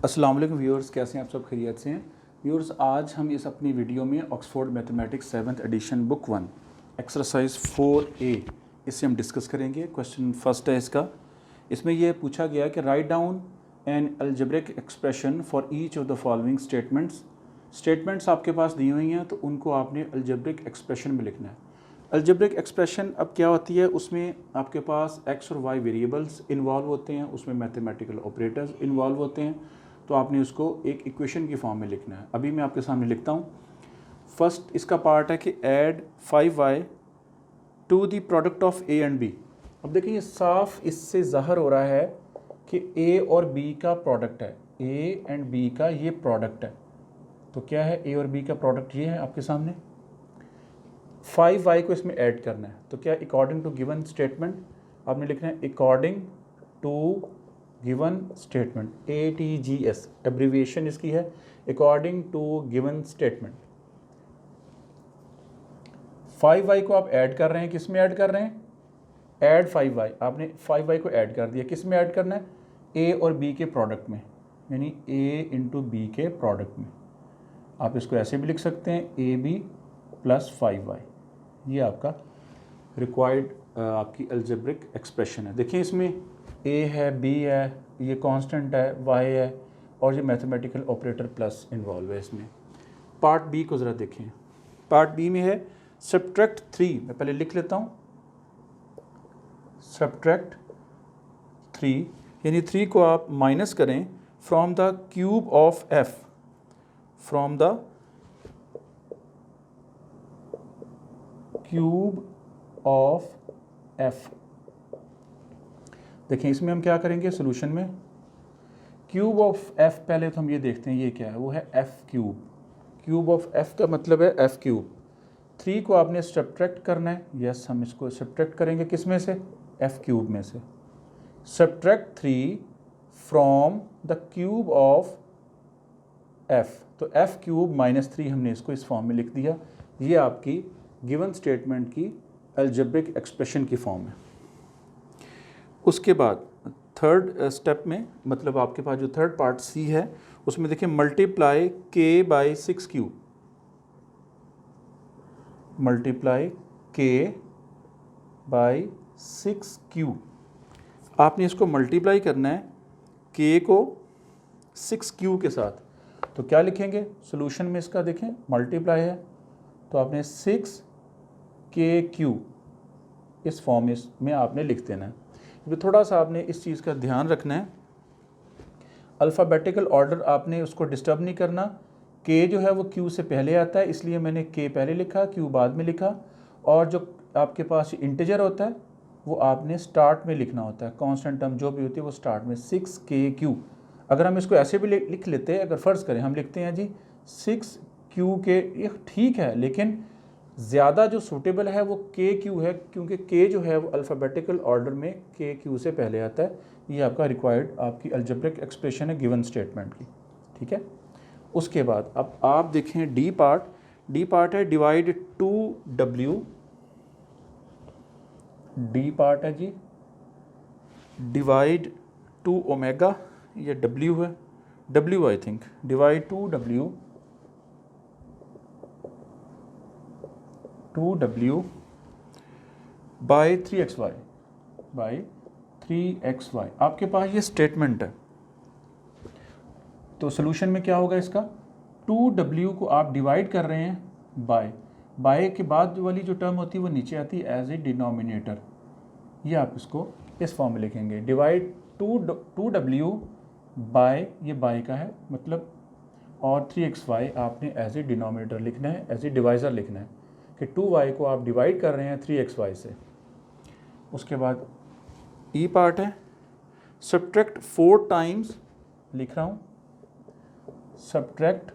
अस्सलाम वालेकुम व्यूअर्स, कैसे हैं आप सब? खैरियत से हैं व्यूअर्स? आज हम इस अपनी वीडियो में Oxford mathematics 7th addition book 1 exercise 4A इससे हम डिस्कस करेंगे। क्वेश्चन फर्स्ट है इसका। इसमें यह पूछा गया कि write down N algebraic expression for each of the following statements आपके पास दी हुई हैं, तो उनको आपने अलजेब्रिक एक्सप्रेशन में लिखना है। अलजेब्रिक एक्सप्रेशन अब क्या होती है, उसमें आपके पास एक्स और वाई वेरिएबल्स इन्वॉल्व होते हैं, उसमें मैथमेटिकल ऑपरेटर्स इन्वॉल्व होते हैं, तो आपने उसको एक इक्वेशन की फॉर्म में लिखना है। अभी मैं आपके सामने लिखता हूँ। फर्स्ट इसका पार्ट है कि add 5y to the product of a and b। अब देखिए ये साफ इससे ज़ाहिर हो रहा है कि a और b का प्रोडक्ट है, a एंड b का ये प्रोडक्ट है। तो क्या है a और b का प्रोडक्ट? ये है आपके सामने। 5y को इसमें ऐड करना है, तो क्या अकॉर्डिंग टू गिवन स्टेटमेंट आपने लिखना है according to given statement, ATGS abbreviation इसकी है, according to given statement. 5y को आप ऐड कर रहे हैं, किस में ऐड कर रहे हैं? ऐड 5y, आपने 5y को ऐड कर दिया, किस में ऐड करना है? a और b के प्रोडक्ट में, यानी a इंटू b के प्रोडक्ट में। आप इसको ऐसे भी लिख सकते हैं ab प्लस 5y। ये आपका रिक्वायर्ड आपकी अलजेब्रिक एक्सप्रेशन है। देखिए इसमें a है, b है, ये कांस्टेंट है, y है, और ये मैथमेटिकल ऑपरेटर प्लस इन्वॉल्व है इसमें। पार्ट बी को ज़रा देखें। पार्ट बी में है सब्ट्रैक्ट 3। मैं पहले लिख लेता हूँ, सब्ट्रैक्ट 3, यानी 3 को आप माइनस करें from the cube of f, from the cube of f। देखिए इसमें हम क्या करेंगे सोल्यूशन में, क्यूब ऑफ f, पहले तो हम ये देखते हैं ये क्या है, वो है f cube. Cube of f का मतलब है f क्यूब। 3 को आपने सब्ट्रैक्ट करना है, यस हम इसको सब्ट्रैक्ट करेंगे किस में से? f क्यूब में से। Subtract 3 from the cube of f, तो f क्यूब माइनस 3 हमने इसको इस फॉर्म में लिख दिया। ये आपकी गिवन स्टेटमेंट की अलजेब्रिक एक्सप्रेशन की फॉर्म है। उसके बाद थर्ड स्टेप में, मतलब आपके पास जो थर्ड पार्ट सी है, उसमें देखिए multiply k by 6q, multiply k by 6q। आपने इसको मल्टीप्लाई करना है k को 6q के साथ, तो क्या लिखेंगे सॉल्यूशन में इसका? देखें मल्टीप्लाई है, तो आपने 6kq इस फॉर्म में आपने लिख देना है। तो थोड़ा सा आपने इस चीज़ का ध्यान रखना है, अल्फ़ाबेटिकल ऑर्डर आपने उसको डिस्टर्ब नहीं करना। k जो है वो q से पहले आता है, इसलिए मैंने k पहले लिखा, q बाद में लिखा। और जो आपके पास इंटीजर होता है वो आपने स्टार्ट में लिखना होता है, कांस्टेंट टर्म जो भी होती है वो स्टार्ट में। 6kq, अगर हम इसको ऐसे भी लिख लेते हैं, अगर फ़र्ज़ करें हम लिखते हैं जी 6q के, ये ठीक है, लेकिन ज़्यादा जो सूटेबल है वो KQ है, क्योंकि K जो है वो अल्फ़ाबेटिकल ऑर्डर में KQ से पहले आता है। ये आपका रिक्वायर्ड आपकी अलजेब्रिक एक्सप्रेशन है गिवन स्टेटमेंट की, ठीक है। उसके बाद अब आप देखें डी पार्ट। डी पार्ट है डिवाइड 2w, डी पार्ट है जी डिवाइड 2 ओमेगा, ये w है, w I think, divide 2w by 3xy, by 3xy। आपके पास ये स्टेटमेंट है, तो सोल्यूशन में क्या होगा इसका? 2w को आप डिवाइड कर रहे हैं बाय के बाद वाली जो टर्म होती है वो नीचे आती है एज ए डिनोमिनेटर। ये आप इसको इस फॉर्म में लिखेंगे, डिवाइड 2w बाय, ये बाय का है मतलब, और 3xy आपने एज ए डिनोमिनेटर लिखना है, एज ए डिवाइज़र लिखना है कि 2y को आप डिवाइड कर रहे हैं 3xy से। उसके बाद ई पार्ट है सब्ट्रैक्ट 4 टाइम्स, लिख रहा हूँ subtract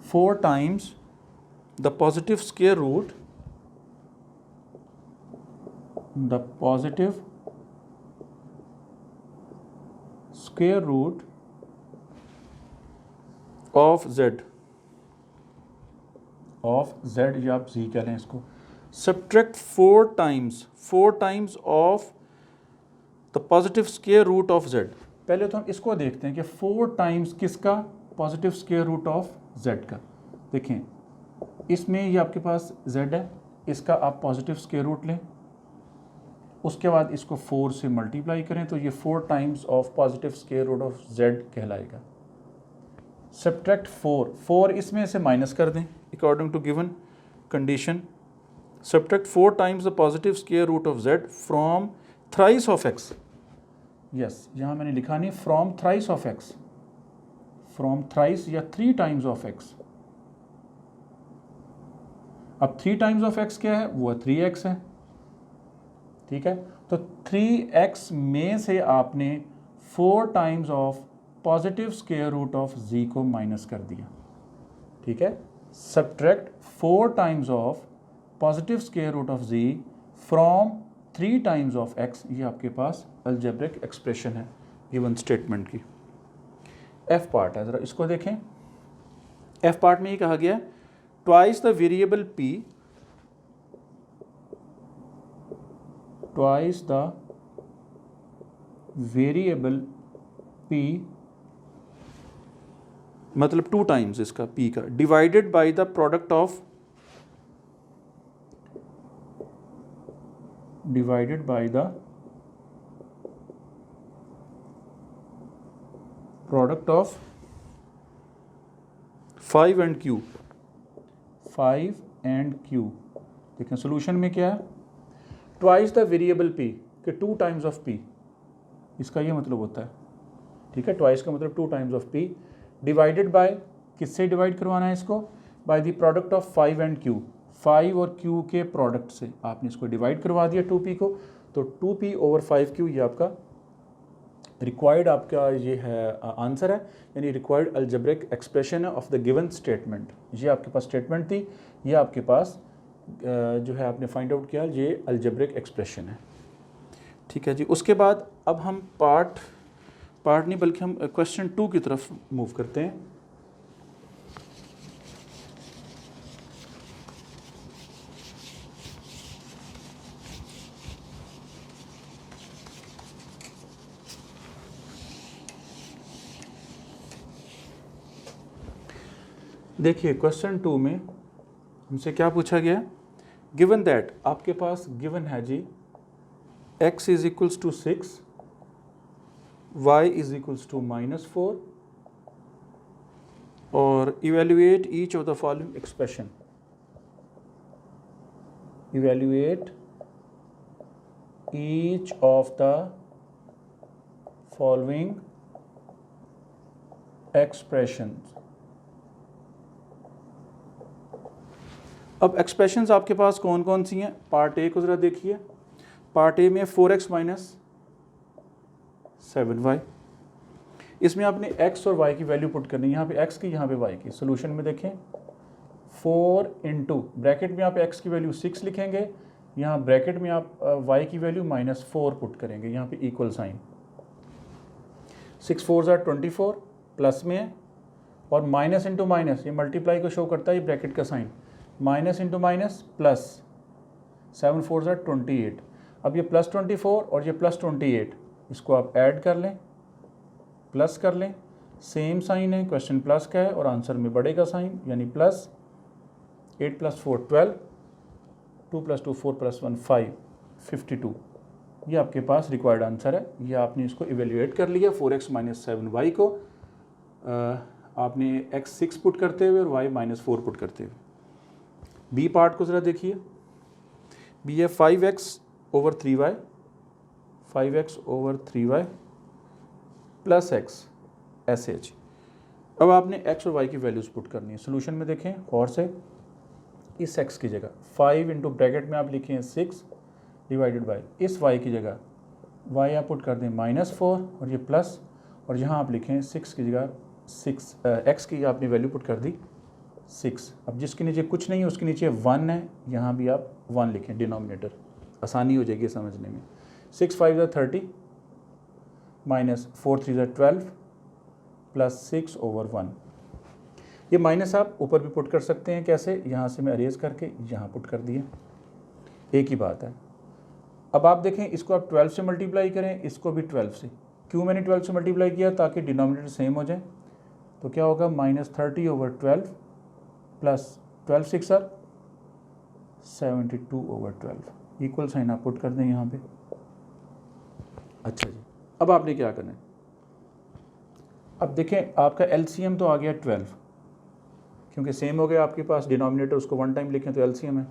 4 times the positive square root, the positive square root of z, of z, या आप z कह लें इसको। Subtract 4 times of the positive square root of z। पहले तो हम इसको देखते हैं कि 4 टाइम्स किसका, positive square root of z का। देखें इसमें ये आपके पास z है, इसका आप पॉजिटिव स्क्वायर रूट लें, उसके बाद इसको 4 से मल्टीप्लाई करें तो ये 4 times of positive square root of z कहलाएगा। सब्ट्रैक्ट 4 इसमें से माइनस कर दें according to given condition. Subtract 4 times the positive square root of z from thrice of x। Yes, यहाँ मैंने लिखा नहीं from thrice of x, from thrice या 3 टाइम्स ऑफ x। अब 3 टाइम्स ऑफ x क्या है, वो 3x है, ठीक है। तो 3x में से आपने 4 times of positive square root of z को माइनस कर दिया, ठीक है। Subtract 4 times of positive square root of z from 3 times of x। ये आपके पास अलजेब्रिक एक्सप्रेशन है गिवन स्टेटमेंट की। f पार्ट है, ज़रा इसको देखें। f पार्ट में ये कहा गया twice the variable p, twice the variable p मतलब 2 टाइम्स इसका p का, divided by the product of, divided by the product of 5 and q, 5 and q। देखें सोल्यूशन में क्या है, ट्वाइस द वेरिएबल p के 2 टाइम्स ऑफ p, इसका ये मतलब होता है, ठीक है। ट्वाइस का मतलब 2 times of p, divided by, किससे डिवाइड करवाना है इसको, by the product of 5 and q, 5 और q के प्रोडक्ट से आपने इसको डिवाइड करवा दिया 2p को, तो 2p ओवर 5q ये आपका रिक्वायर्ड आपका ये है आंसर है, यानी रिक्वायर्ड अलजेब्रिक एक्सप्रेशन है ऑफ द गिवन स्टेटमेंट। ये आपके पास स्टेटमेंट थी, ये आपके पास जो है आपने फाइंड आउट किया, ये अलजेब्रिक एक्सप्रेशन है, ठीक है जी। उसके बाद अब हम पार्ट नहीं बल्कि हम क्वेश्चन 2 की तरफ मूव करते हैं। देखिए क्वेश्चन 2 में हमसे क्या पूछा गया, गिवन दैट, आपके पास गिवन है G x is equals to 6, y is equals to -4 और evaluate each of the following expression, evaluate each of the following expressions. अब एक्सप्रेशंस आपके पास कौन कौन सी हैं, पार्ट ए को ज़रा देखिए। पार्ट ए में 4x माइनस 7y, इसमें आपने x और y की वैल्यू पुट करनी है, यहाँ पे x की, यहाँ पे y की। सोल्यूशन में देखें 4 इंटू ब्रैकेट में आप x की वैल्यू 6 लिखेंगे, यहाँ ब्रैकेट में आप y की वैल्यू -4 पुट करेंगे, यहाँ पे इक्वल साइन, 6 4 24 प्लस में है, और माइनस इंटू माइनस ये मल्टीप्लाई को शो करता है, ये ब्रैकेट का sign, minus into minus plus, 7 4 28। अब ये प्लस 24 और ये प्लस 28, इसको आप ऐड कर लें, प्लस कर लें, सेम साइन है, क्वेश्चन प्लस का है और आंसर में बढ़ेगा साइन, यानी प्लस 8 + 4 12, 2 + 2 4 + 1 5 52। ये आपके पास रिक्वायर्ड आंसर है। ये आपने इसको इवेल्युएट कर लिया, 4x - 7y को आपने x 6 पुट करते हुए और y -4 पुट करते हुए। बी पार्ट को ज़रा देखिए, बी है 5x over 3y, 5x over 3y plus x ऐसे है जी। अब आपने x और y की वैल्यूज़ पुट करनी है। सोल्यूशन में देखें और से, इस x की जगह 5 इंटू ब्रैकेट में आप लिखें 6 डिवाइडेड बाई, इस y की जगह y आप पुट कर दें -4 और ये प्लस, और यहाँ आप लिखें 6 की जगह 6 x की आपने वैल्यू पुट कर दी 6। अब जिसके नीचे कुछ नहीं है उसके नीचे 1 है, यहाँ भी आप 1 लिखें डिनोमिनेटर, आसानी हो जाएगी समझने में। 6 5 30 -4 3 12 प्लस 6 ओवर 1। ये माइनस आप ऊपर भी पुट कर सकते हैं, कैसे, यहाँ से मैं अरेज करके यहाँ पुट कर दिए, एक ही बात है। अब आप देखें इसको आप 12 से मल्टीप्लाई करें, इसको भी 12 से। क्यों मैंने 12 से मल्टीप्लाई किया? ताकि डिनोमिनेटर सेम हो जाए। तो क्या होगा, -30/12 प्लस 12 6 आर 72/12 इक्वल साइन आप पुट कर दें यहाँ पे। अच्छा जी, अब आपने क्या करना है? अब देखें आपका एलसीएम तो आ गया 12, क्योंकि सेम हो गया आपके पास डिनोमिनेटर, उसको वन टाइम लिखें तो एलसीएम है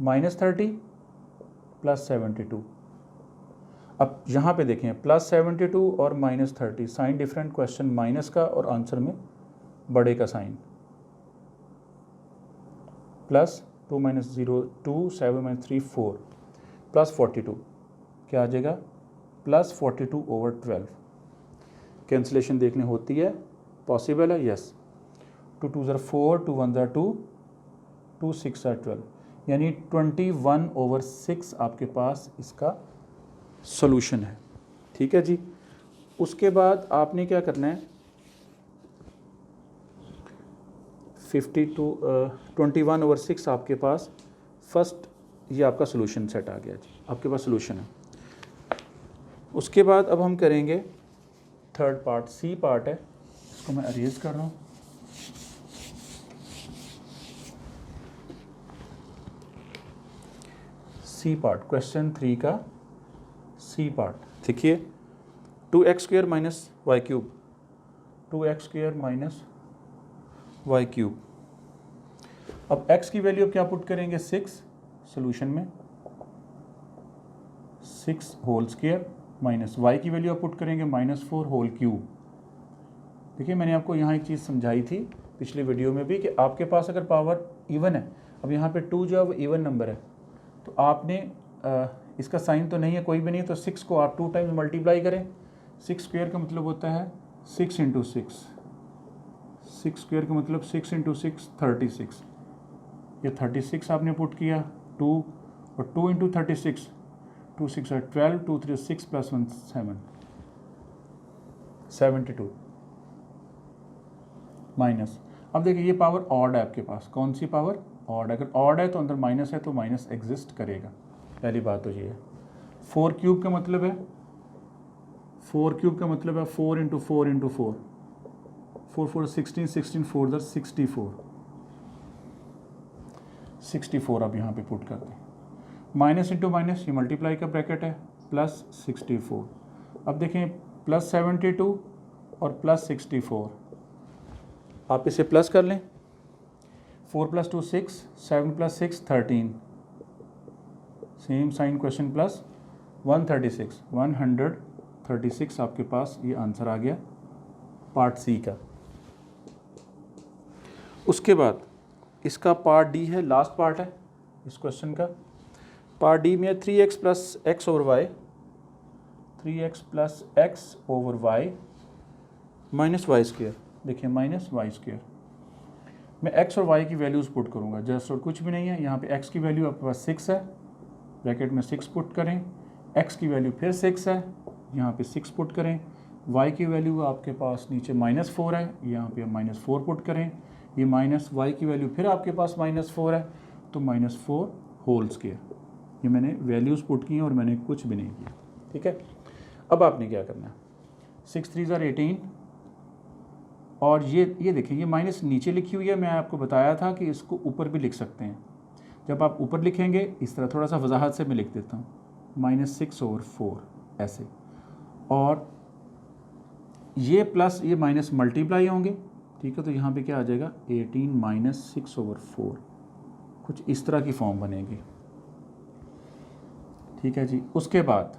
-30 प्लस 72। अब यहाँ पे देखें +72 और -30 साइन डिफरेंट, क्वेश्चन माइनस का और आंसर में बड़े का साइन। +2 - 0 2 7 - 3 4 +42 क्या आ जाएगा, +42/12। कैंसिलेशन देखने होती है, पॉसिबल है, यस। 2 2 ज़र 4 2 1 ज़र 2 2 6 ज़र 12, यानी 21/6 आपके पास इसका सॉल्यूशन है। ठीक है जी। उसके बाद आपने क्या करना है, 21/6 आपके पास फर्स्ट, ये आपका सॉल्यूशन सेट आ गया जी, आपके पास सॉल्यूशन है। उसके बाद अब हम करेंगे थर्ड पार्ट, सी पार्ट है, इसको मैं अरेज कर रहा हूँ। सी पार्ट, क्वेश्चन 3 का सी पार्ट देखिए, 2x² - y³, 2x² - y³। अब x की वैल्यू क्या पुट करेंगे, 6 सॉल्यूशन में, 6 होल स्क्वायर माइनस y की वैल्यू आप पुट करेंगे -4 होल क्यूब। देखिए मैंने आपको यहाँ एक चीज़ समझाई थी पिछली वीडियो में भी कि आपके पास अगर पावर इवन है, अब यहाँ पे 2 जो है वो इवन नंबर है, तो आपने इसका साइन तो नहीं है, कोई भी नहीं, तो 6 को आप 2 टाइम्स मल्टीप्लाई करें। 6 स्क्वायर का मतलब होता है 6 × 6, 6 स्क्वायर का मतलब 6 × 6 36, ये 36 आपने पुट किया, 2 और 2 × 36 2 6 are 12 2 3 6 + 1 7 72 माइनस। अब देखिए ये पावर ऑड है आपके पास, कौन सी पावर, ऑड। अगर ऑड है तो अंदर माइनस है तो माइनस एग्जिस्ट करेगा, पहली बात तो ये है। 4³ का मतलब है, 4³ का मतलब है 4 × 4 × 4 4 4 16 16 4 = 64 64 अब यहाँ पे पुट कर दें, माइनस इंटू माइनस, ये मल्टीप्लाई का ब्रैकेट है, +64। अब देखें +72 और +64, आप इसे प्लस कर लें, 4 + 2 6 7 + 6 13, सेम साइन क्वेश्चन प्लस 136 136 आपके पास ये आंसर आ गया पार्ट सी का। उसके बाद इसका पार्ट डी है, लास्ट पार्ट है इस क्वेश्चन का। पार्ट डी में 3x + x/y, 3x + x/y -y², देखिए -y²। मैं x और y की वैल्यूज़ पुट करूँगा, जस्ट और कुछ भी नहीं है। यहाँ पे x की वैल्यू आपके पास 6 है, ब्रैकेट में 6 पुट करें, x की वैल्यू फिर 6 है, यहाँ पे 6 पुट करें, y की वैल्यू आपके पास नीचे -4 है, यहाँ पे -4 पुट करें, ये माइनस y की वैल्यू फिर आपके पास -4 है, तो -4 होल स्क्वायर। ये मैंने वैल्यूज़ पुट की हैं और मैंने कुछ भी नहीं किया, ठीक है। अब आपने क्या करना है, 6 3 = 18, और ये देखिए ये माइनस नीचे लिखी हुई है, मैं आपको बताया था कि इसको ऊपर भी लिख सकते हैं। जब आप ऊपर लिखेंगे इस तरह, थोड़ा सा वजाहत से मैं लिख देता हूँ, -6/4 ऐसे, और ये प्लस ये माइनस मल्टीप्लाई होंगे, ठीक है। तो यहाँ पे क्या आ जाएगा, 18 - 6/4, कुछ इस तरह की फॉर्म बनेगी, ठीक है जी। उसके बाद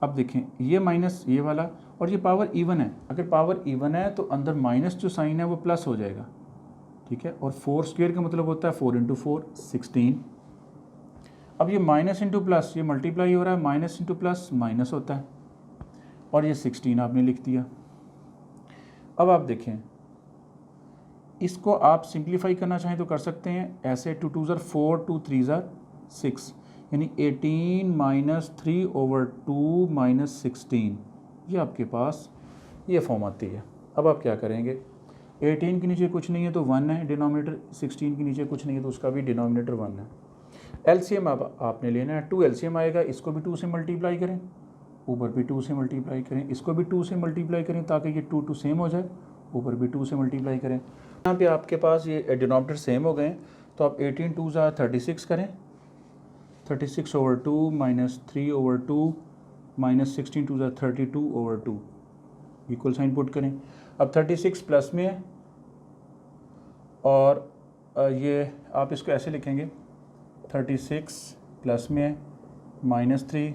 अब देखें ये माइनस ये वाला, और ये पावर इवन है, अगर पावर इवन है तो अंदर माइनस जो साइन है वो प्लस हो जाएगा, ठीक है। और 4² का मतलब होता है 4 × 4 16। अब ये माइनस इंटू प्लस, ये मल्टीप्लाई हो रहा है, माइनस इंटू प्लस माइनस होता है, और ये 16 आपने लिख दिया। अब आप देखें इसको आप सिंप्लीफाई करना चाहें तो कर सकते हैं ऐसे, 2 2 ज़र 4 2 3 ज़र 6, यानी 18 - 3/2 - 16, ये आपके पास ये फॉर्म आती है। अब आप क्या करेंगे, 18 के नीचे कुछ नहीं है तो 1 है डिनोमिनेटर, 16 के नीचे कुछ नहीं है तो उसका भी डिनोमिनेटर 1 है। एलसीएम अब आपने लेना है, 2 एलसीएम आएगा, इसको भी 2 से मल्टीप्लाई करें, ऊपर भी 2 से मल्टीप्लाई करें, इसको भी 2 से मल्टीप्लाई करें ताकि ये 2 2 सेम हो जाए, ऊपर भी 2 से मल्टीप्लाई करें। यहाँ पे आपके पास ये डिनोमिनेटर सेम हो गए, तो आप 18 2 ज़ा 36 करें, 36/2 -3/2 -16 2 ज़ा 32/2 इक्वल साइन पुट करें। अब 36 प्लस में है और ये आप इसको ऐसे लिखेंगे, 36 प्लस में है -3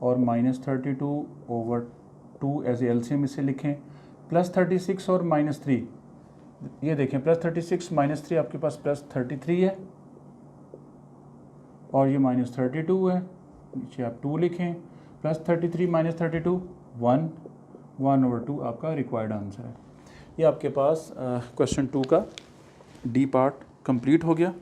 और -32/2 एज एलसीएम इसे लिखें, प्लस 36 और -3, ये देखें प्लस 36 -3 आपके पास प्लस 33 है और ये -32 है, नीचे आप 2 लिखें, प्लस 33 -32 1/2 आपका रिक्वायर्ड आंसर है। ये आपके पास क्वेश्चन 2 का डी पार्ट कंप्लीट हो गया।